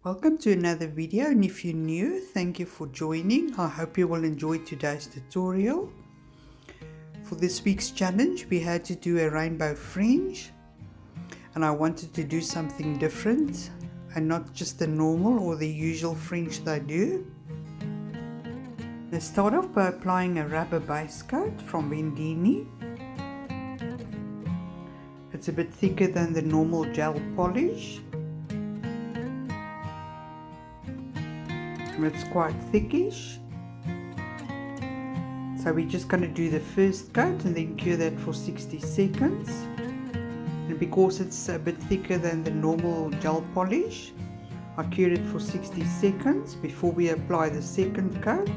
Welcome to another video, and if you're new, thank you for joining. I hope you will enjoy today's tutorial. For this week's challenge, we had to do a rainbow fringe, and I wanted to do something different and not just the normal or the usual fringe that I do. Let's start off by applying a rubber base coat from Vendeeni. It's a bit thicker than the normal gel polish. It's quite thickish, so we're just going to do the first coat and then cure that for 60 seconds. And because it's a bit thicker than the normal gel polish, I cure it for 60 seconds before we apply the second coat.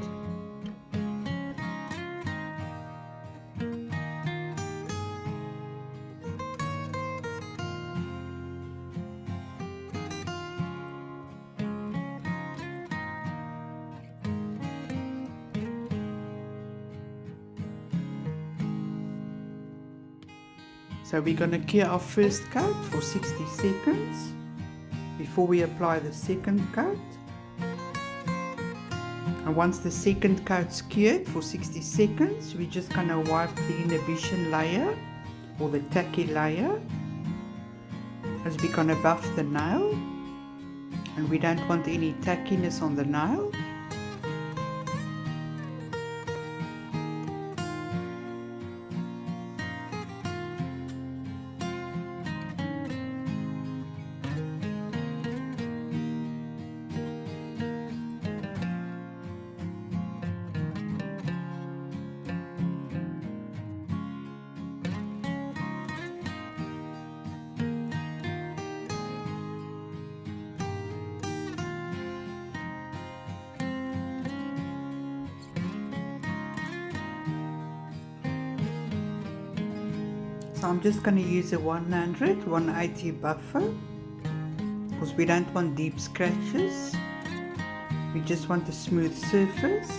So we're going to cure our first coat for 60 seconds before we apply the second coat. And once the second coat's cured for 60 seconds, we're just going to wipe the inhibition layer or the tacky layer, as we're going to buff the nail and we don't want any tackiness on the nail. So I'm just going to use a 180 buffer because we don't want deep scratches. We just want a smooth surface,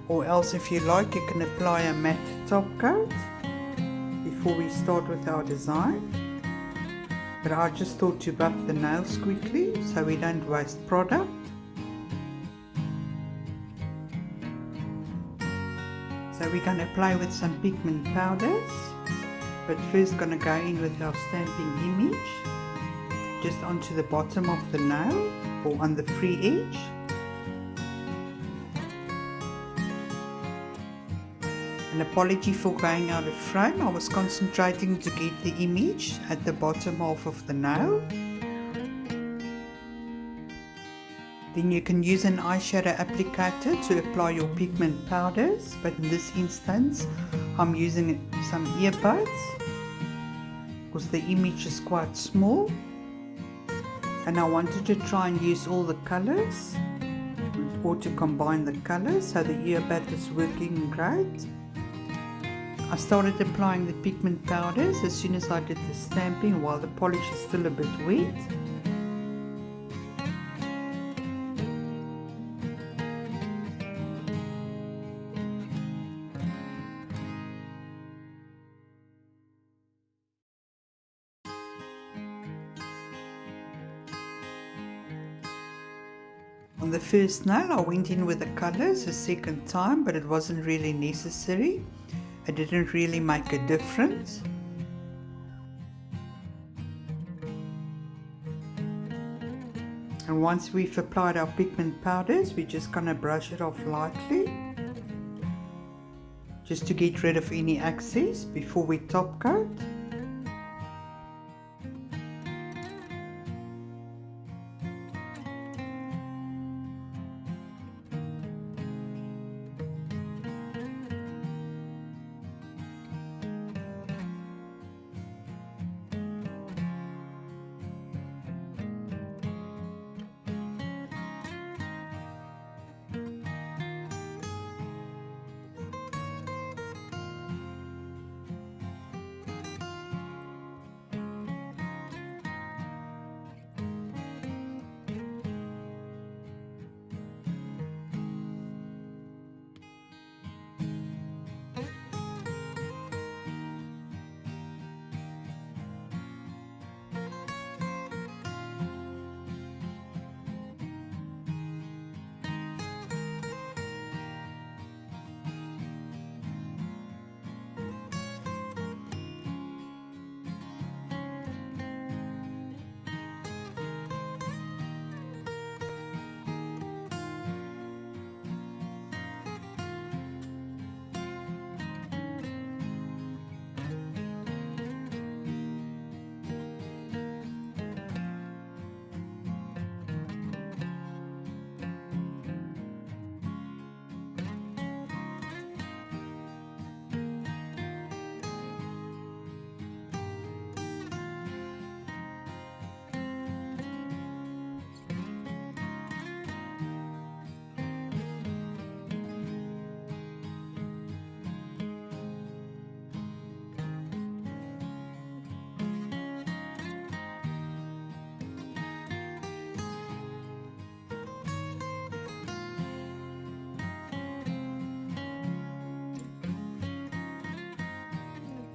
or else if you like you can apply a matte top coat before we start with our design. But I just thought to buff the nails quickly so we don't waste product. So we're going to apply with some pigment powders. But first going to go in with our stamping image just onto the bottom of the nail or on the free edge. An apology for going out of frame, I was concentrating to get the image at the bottom half of the nail. Then you can use an eyeshadow applicator to apply your pigment powders, but in this instance I'm using some earbuds because the image is quite small and I wanted to try and use all the colors or to combine the colors, so the earbud is working great. I started applying the pigment powders as soon as I did the stamping while the polish is still a bit wet. On the first nail I went in with the colors a second time, but it wasn't really necessary. It didn't really make a difference. And once we've applied our pigment powders, we're just going to brush it off lightly just to get rid of any excess before we top coat.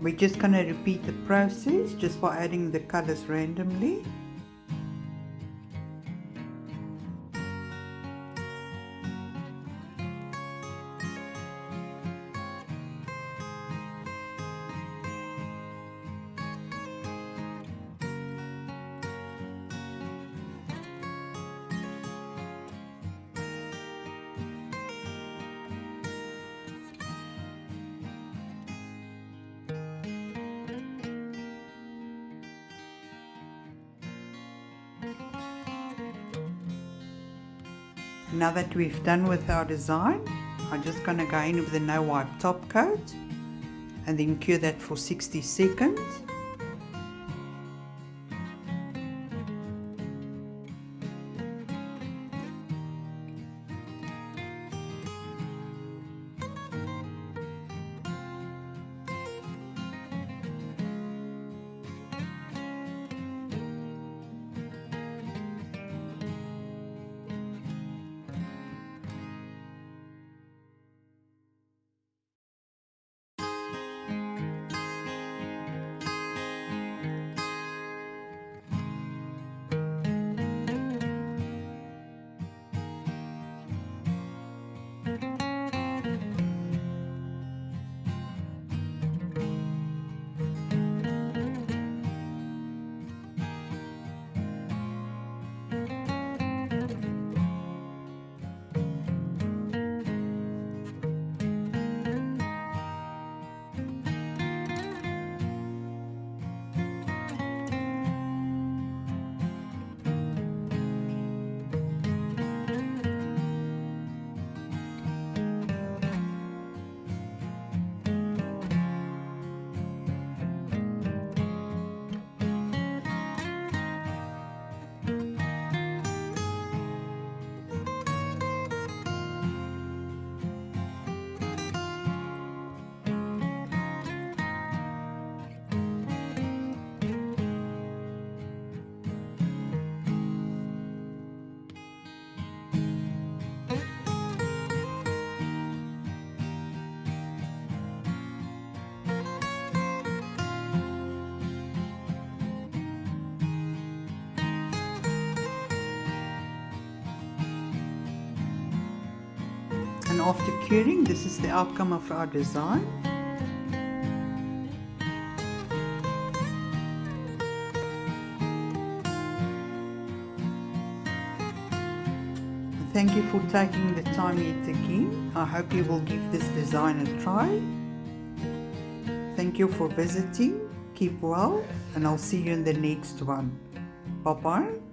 We're just going to repeat the process just by adding the colors randomly. Now that we've done with our design, I'm just going to go in with the no wipe top coat and then cure that for 60 seconds. And after curing, this is the outcome of our design. Thank you for taking the time yet again. I hope you will give this design a try. Thank you for visiting. Keep well, and I'll see you in the next one. Bye bye.